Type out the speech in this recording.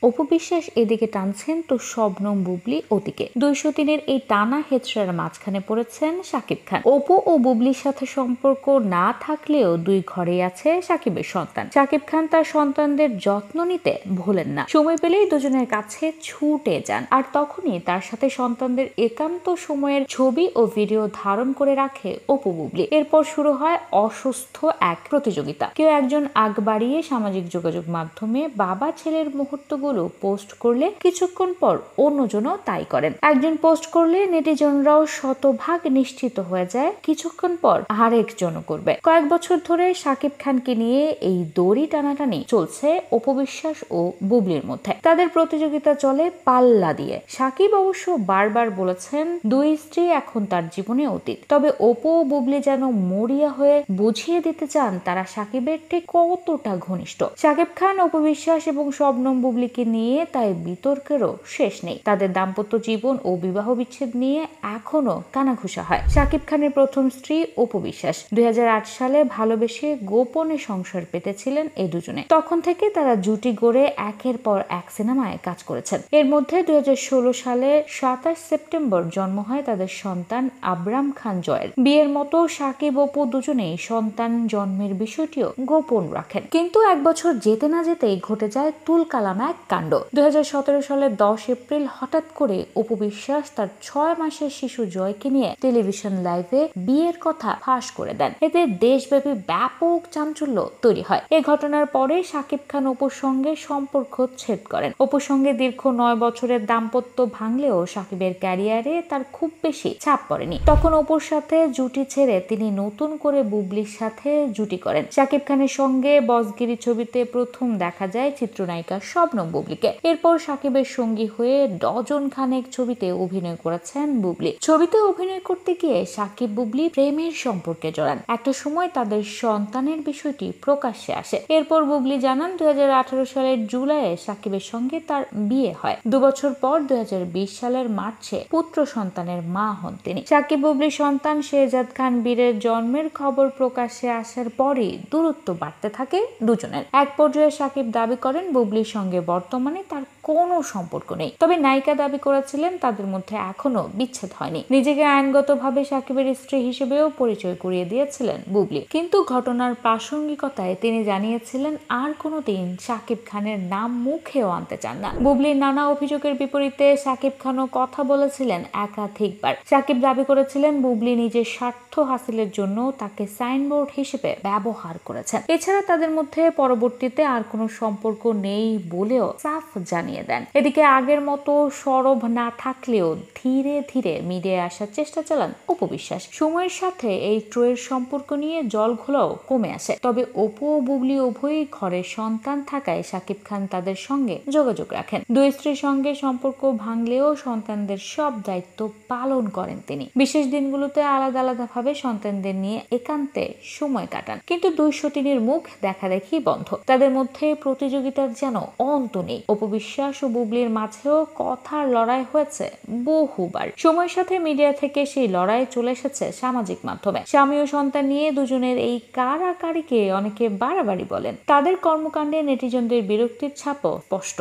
অপু বিশ্বাস এদিকে টানছেন তো শবনম বুবলি ওদিকে 203-এর এই টানা হেচড়ার মাঝখানে পড়েছেন শাকিব খান। অপু ও বুবলির সাথে সম্পর্ক না থাকলেও দুই ঘরেই আছে শাকিবের সন্তান। শাকিব খান তার সন্তানদের যত্ন নিতে ভোলেন না, সময় পেলেই দুজনের কাছে ছুটে যান, আর তখনই তার সাথে সন্তানদের একান্ত সময়ের ছবি ও ভিডিও ধারণ করে রাখে অপু বুবলি। এরপর শুরু হয় অসুস্থ এক প্রতিযোগিতা। কেউ একজন আগ বাড়িয়ে সামাজিক যোগাযোগ মাধ্যমে বাবা ছেলের মুহূর্তগুলো পোস্ট করলে কিছুক্ষণ পর অন্যজনও তাই করেন। একজন পোস্ট করলে নেটিজনরাও শতভাগ নিশ্চিত হয়ে যায় কিছুক্ষণ পর আরেকজনও করবে। কয়েক বছর ধরে শাকিব খানকে নিয়ে এই দড়ি টানাটানি চলছে অপু বিশ্বাস ও বুবলির মধ্যে। তাদের প্রতিযোগিতা চলে পাল্লা দিয়ে। শাকিব অবশ্য বারবার বলেছেন দুই স্ত্রী এখন তার জীবনে অতীত, তবে অপু ও বুবলি যেন মরিয়া হয়ে বুঝিয়ে দিতে চান তারা শাকিবের ঠিক কতটা ঘনিষ্ঠ। শাকিব খান, অপু বিশ্বাস এবং শবনম বুবলিকে নিয়ে তাই বিতর্কেরও শেষ নেই। তাদের দাম্পত্য জীবন ও বিবাহ বিচ্ছেদ নিয়ে এখনো কানাঘুষা হয়। শাকিব খানের প্রথম স্ত্রী অপু বিশ্বাস 2008 সালে ভালোবেসে গোপনে সংসার পেতেছিলেন এই দুজনে। তখন থেকে তারা জুটি গড়ে একের পর এক সিনেমায় কাজ করেছেন। এর মধ্যে 2016 সালে 27 সেপ্টেম্বর জন্ম হয় তাদের সন্তান আবরাম খান জয়ের। বিয়ের মতো শাকিব অপু দুজনেই সন্তান জন্মের বিষয়টিও গোপন রাখেন, কিন্তু এক বছর যেতে না যেতেই ঘটে যায় তুলকালাম এক কাণ্ড। 2017 সালের 10 এপ্রিল হঠাৎ করে অপু বিশ্বাস তার 6 মাসের শিশু জয়কে নিয়ে টেলিভিশন লাইভে বিয়ের কথা ফাঁস করে দেন। এতে দেশব্যাপী ব্যাপক চাঞ্চল্য তৈরি হয়। এই ঘটনার পরে শাকিব খান অপুর সঙ্গে সম্পর্ক ছেদ করেন। অপুর সঙ্গে দীর্ঘ 9 বছরের দাম্পত্য ভাঙলেও শাকিবের ক্যারিয়ারে তার খুব বেশি ছাপ পড়েনি। তখন অপুর সাথে জুটি ছেড়ে তিনি নতুন করে বুবলির সাথে জুটি করেন। শাকিব খানের সঙ্গে বসগিরি ছবিতে প্রথম দেখা যায় চিত্রনায়িকা শবনম বুবলিকে। এরপর শাকিবের সঙ্গী হয়ে ডজন খানেক ছবিতে অভিনয় করেছেন বুবলি। ছবিতে অভিনয় করতে গিয়ে শাকিব বুবলি প্রেমের সম্পর্কে জড়ান। একটা সময় তাদের সন্তানের বিষয়টি প্রকাশ্যে আসে। এরপর বুবলি জানান 2018 সালের জুলাইয়ে শাকিবের সঙ্গে তার বিয়ে হয়। 2 বছর পর 2020 সালের মার্চে পুত্র সন্তানের মা হন তিনি। শাকিব বুবলির সন্তান শেহজাদ খান বীরের জন্মের খবর প্রকাশ্যে আসার পরই দূরত্ব বাড়তে থাকে দুজনের। এক পর্যায়ে শাকিব দাবি করেন বুবলির সঙ্গে বর্তমানে তার কোনো সম্পর্ক নেই, তবে নায়িকা দাবি করেছিলেন তাদের মধ্যে এখনো বিচ্ছেদ হয়নি। নিজেকে আইনগতভাবে শাকিবের স্ত্রী হিসেবেও পরিচয় করিয়ে দিয়েছিলেন বুবলি, কিন্তু ঘটনার প্রাসঙ্গিকতায় তিনি জানিয়েছিলেন আর কোনোদিন শাকিব খানের নাম মুখেও আনতে চান না। বুবলির নানা অভিযোগের বিপরীতে শাকিব খানও কথা বলেছিলেন একাধিকবার। শাকিব দাবি করেছিলেন বুবলি নিজের স্বার্থ হাসিলের জন্য তাকে সাইনবোর্ড হিসেবে ব্যবহার করেছেন। এছাড়া তাদের মধ্যে পরবর্তীতে আর কোনো সম্পর্ক নেই বলেও সাফ জানিয়ে দেন। এদিকে আগের মতো সরব না থাকলেও ধীরে ধীরে মিডিয়ায় আসার চেষ্টা চালান অপু বিশ্বাস। সময়ের সাথে এই ট্রয়ের সম্পর্ক নিয়ে জল ঘোলাও কমে আসে, তবে অপু ও বুবলি উভয়ই ঘরের সন্তান থাকায় শাকিব খান তাদের সঙ্গে যোগাযোগ রাখেন। দুই স্ত্রীর সঙ্গে সম্পর্ক ভাঙলেও সন্তানদের সব দায়িত্ব পালন করেন তিনি। বিশেষ দিনগুলোতে আলাদা আলাদা ভাবে সন্তানদের নিয়ে একান্তে সময় কাটান, কিন্তু 203-এর মুখ দেখা দেখি বন্ধ। তাদের মধ্যে প্রতিযোগিতার যেন অন্ত নেই। অপু বিশ্বাস ও বুবলির মাঝেও কথার লড়াই হয়েছে বহুবার। সময়ের সাথে মিডিয়া থেকে সেই লড়াই চলে এসেছে সামাজিক মাধ্যমে। স্বামী ও সন্তান নিয়ে দুজনের এই কাড়াকাড়িকে অনেকে বাড়াবাড়ি বলেন। তাদের কর্মকাণ্ডে নেটিজনদের বিরক্তির ছাপও স্পষ্ট।